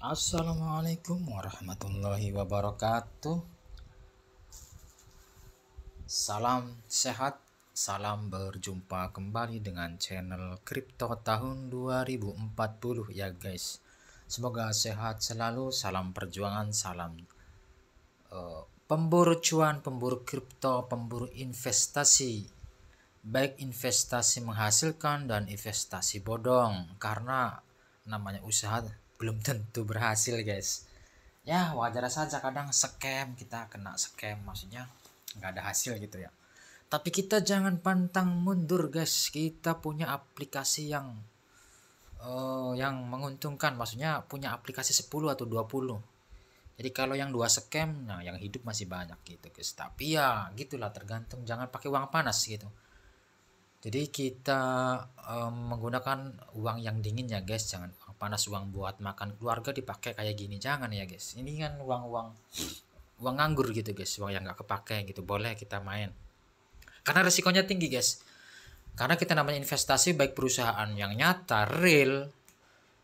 Assalamualaikum warahmatullahi wabarakatuh. Salam sehat, salam berjumpa kembali dengan channel Kripto tahun 2040 ya guys. Semoga sehat selalu, salam perjuangan, salam pemburu cuan, pemburu kripto, pemburu investasi. Baik investasi menghasilkan dan investasi bodong, karena namanya usaha belum tentu berhasil guys. Ya wajar saja kadang scam, kita kena scam, maksudnya nggak ada hasil gitu ya. Tapi kita jangan pantang mundur guys, kita punya aplikasi yang menguntungkan, maksudnya punya aplikasi 10 atau 20. Jadi kalau yang dua scam, nah yang hidup masih banyak gitu guys. Tapi ya gitulah, tergantung, jangan pakai uang panas gitu. Jadi kita menggunakan uang yang dingin ya guys, jangan uang panas, uang buat makan keluarga dipakai kayak gini, jangan ya guys. Ini kan uang nganggur gitu guys, uang yang nggak kepake gitu, boleh kita main. Karena resikonya tinggi guys. Karena kita namanya investasi, baik perusahaan yang nyata, real,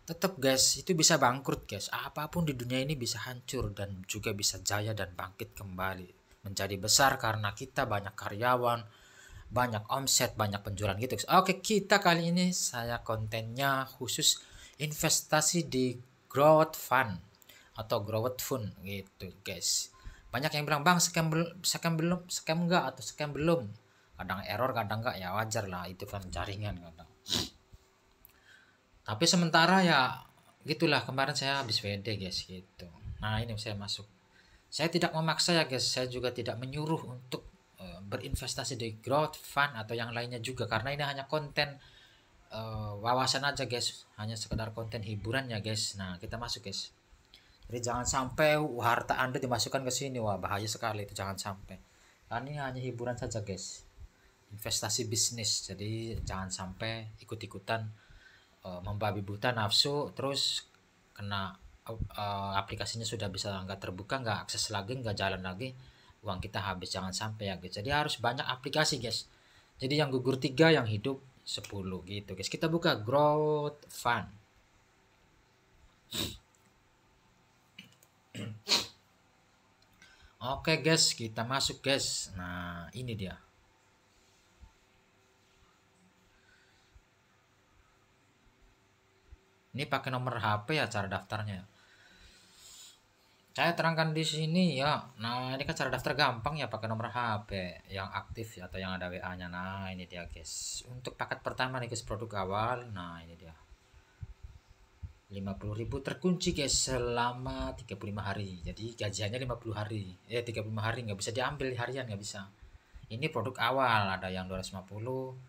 tetap guys itu bisa bangkrut guys. Apapun di dunia ini bisa hancur dan juga bisa jaya dan bangkit kembali menjadi besar karena kita banyak karyawan, banyak omset, banyak penjualan gitu. Oke, kita kali ini saya kontennya khusus investasi di growth fund atau growth fund gitu guys. Banyak yang bilang, bang scam enggak, atau scam belum. Kadang error, kadang enggak, ya wajar lah, itu kan jaringan kadang. Tapi sementara ya gitulah, kemarin saya habis WD guys gitu. Nah ini saya masuk. Saya tidak memaksa ya guys, saya juga tidak menyuruh untuk berinvestasi di growth fund atau yang lainnya juga, karena ini hanya konten wawasan aja guys, hanya sekedar konten hiburan ya guys. Nah kita masuk guys. Jadi jangan sampai harta Anda dimasukkan ke sini, wah bahaya sekali itu, jangan sampai. Karena ini hanya hiburan saja guys, investasi bisnis. Jadi jangan sampai ikut-ikutan membabi buta nafsu, terus kena aplikasinya sudah bisa nggak terbuka, nggak akses lagi, nggak jalan lagi, uang kita habis. Jangan sampai ya guys. Jadi harus banyak aplikasi guys. Jadi yang gugur 3, yang hidup 10 gitu guys. Kita buka growth fund. Oke guys, kita masuk guys. Nah ini dia. Ini pakai nomor HP ya cara daftarnya. Saya terangkan di sini ya. Nah ini kan cara daftar gampang ya, pakai nomor HP yang aktif atau yang ada WA-nya. Nah ini dia guys. Untuk paket pertama nih guys, produk awal. Nah ini dia. 50.000 terkunci guys selama 35 hari. Jadi gajiannya 50 hari. 35 hari, nggak bisa diambil harian, nggak bisa. Ini produk awal, ada yang 250,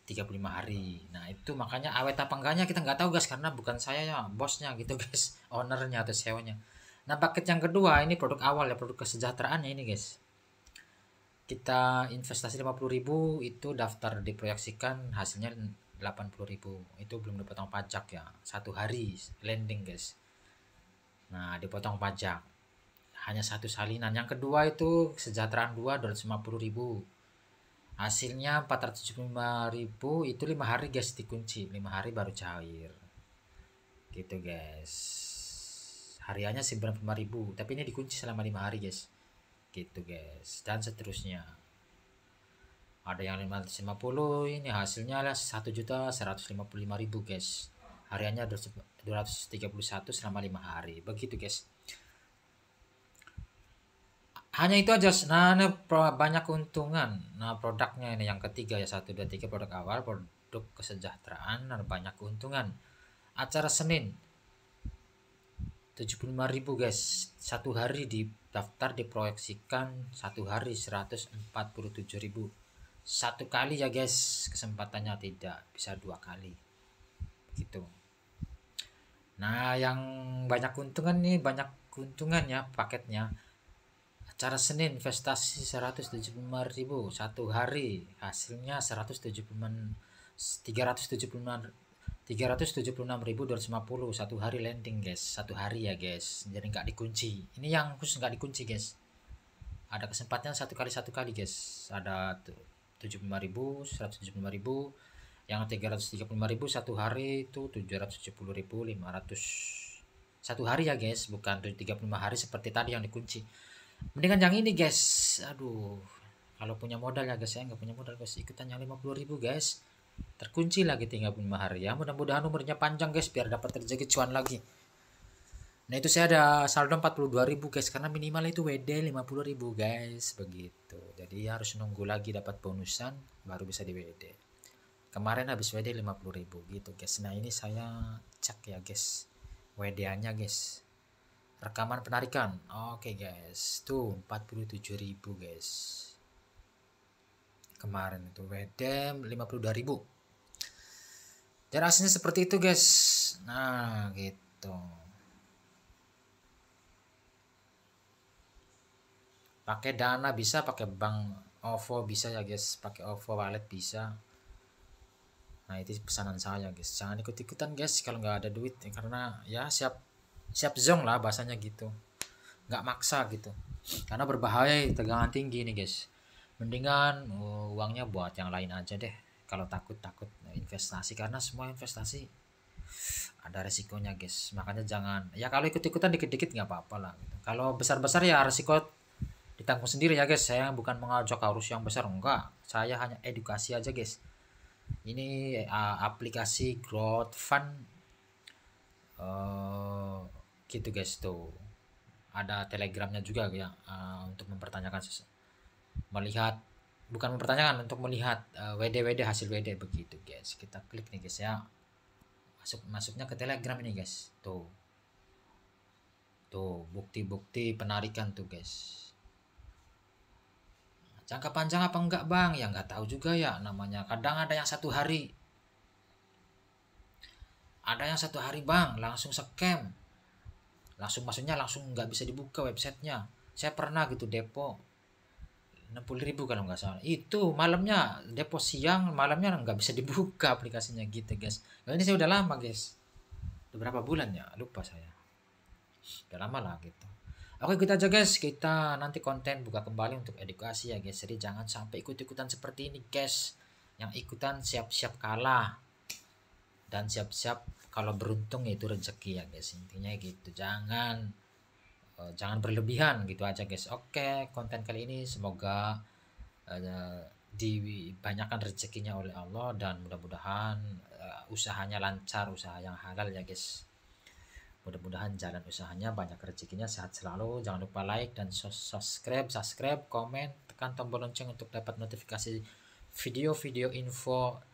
35 hari. Nah itu makanya awet apa enggaknya kita nggak tahu guys, karena bukan saya ya bosnya gitu guys, ownernya atau CEO-nya. Nah paket yang kedua ini produk awal ya, produk kesejahteraannya ini guys. Kita investasi 50.000, itu daftar diproyeksikan hasilnya 80.000, itu belum dipotong pajak ya, satu hari landing guys. Nah dipotong pajak hanya satu salinan. Yang kedua itu kesejahteraan 2, 250.000, hasilnya 475.000, itu 5 hari guys dikunci, 5 hari baru cair gitu guys. Hariannya 95.000, tapi ini dikunci selama 5 hari guys gitu guys. Dan seterusnya ada yang 550, ini hasilnya lah 1.155.000 guys, hariannya 231 selama 5 hari begitu guys. Hanya itu aja. Nah ini banyak keuntungan. Nah produknya ini yang ketiga ya, 1, 2, 3, produk awal, produk kesejahteraan, dan banyak keuntungan. Acara Senin 75.000 guys, satu hari di daftar diproyeksikan, satu hari 147.000, satu kali ya guys, kesempatannya tidak bisa 2 kali gitu. Nah yang banyak keuntungan nih, banyak keuntungan ya paketnya. Acara Senin investasi 175.000 satu hari, hasilnya 376.250 satu hari landing guys, satu hari ya guys. Jadi nggak dikunci. Ini yang khusus nggak dikunci guys. Ada kesempatan satu kali guys. Ada 75.000, 175.000, Yang 335.000 satu hari itu 770.500 satu hari ya guys, bukan 35 hari seperti tadi yang dikunci. Mendingan yang ini guys. Aduh, kalau punya modal ya guys, saya nggak punya modal guys, ikutan yang 50.000 guys, terkunci lagi 35 hari ya. Mudah-mudahan umurnya panjang guys, biar dapat rezeki cuan lagi. Nah itu saya ada saldo 42.000 guys, karena minimal itu WD 50.000 guys, begitu. Jadi harus nunggu lagi dapat bonusan baru bisa di WD. Kemarin habis WD 50.000 gitu guys. Nah ini saya cek ya guys, WD-nya guys, rekaman penarikan. Oke guys, tuh 47.000 guys. Kemarin itu WD 52.000. Dan hasilnya seperti itu guys. Nah gitu. Pakai Dana bisa, pakai bank OVO bisa ya guys, pakai OVO wallet bisa. Nah itu pesanan saya guys, jangan ikut-ikutan guys kalau nggak ada duit, karena ya siap zong lah bahasanya gitu, nggak maksa gitu, karena berbahaya, tegangan tinggi nih guys. Mendingan uangnya buat yang lain aja deh, kalau takut investasi, karena semua investasi ada resikonya guys. Makanya jangan, ya kalau ikut-ikutan dikit-dikit nggak apa-apa lah gitu. Kalau besar-besar ya resiko ditanggung sendiri ya guys. Saya bukan mengajak harus yang besar, enggak, saya hanya edukasi aja guys. Ini aplikasi growth fund gitu guys. Tuh ada telegramnya juga ya, untuk mempertanyakan melihat, bukan mempertanyakan, untuk melihat WD hasil WD begitu guys. Kita klik nih guys ya, masuknya ke telegram ini guys. Tuh bukti-bukti penarikan tuh guys. Jangka panjang apa enggak bang? Ya nggak tahu juga ya namanya. Kadang ada yang satu hari. Ada yang satu hari bang, langsung scam. Langsung maksudnya langsung nggak bisa dibuka websitenya. Saya pernah gitu depo 60.000 kalau nggak salah. Itu malamnya depo siang, malamnya nggak bisa dibuka aplikasinya gitu guys. Nah, ini saya udah lama guys. Udah berapa bulan ya? Lupa saya. Udah lama lah gitu. Oke gitu aja guys, kita nanti konten buka kembali untuk edukasi ya guys. Jadi jangan sampai ikut-ikutan seperti ini guys. Yang ikutan siap-siap kalah, dan siap-siap kalau beruntung itu rezeki ya guys. Intinya gitu, jangan berlebihan gitu aja guys. Oke, konten kali ini semoga dibanyakan rezekinya oleh Allah, dan mudah-mudahan usahanya lancar, usaha yang halal ya guys. Mudah-mudahan jalan usahanya banyak rezekinya, sehat selalu. Jangan lupa like dan subscribe, komen, tekan tombol lonceng untuk dapat notifikasi video-video info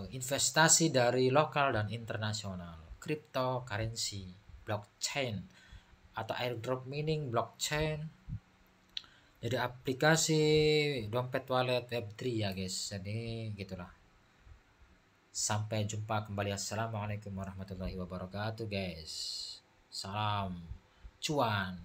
investasi dari lokal dan internasional, cryptocurrency, blockchain atau airdrop mining blockchain, jadi aplikasi dompet wallet Web3 ya guys. Jadi gitulah. Sampai jumpa kembali. Assalamualaikum warahmatullahi wabarakatuh guys. Salam cuan.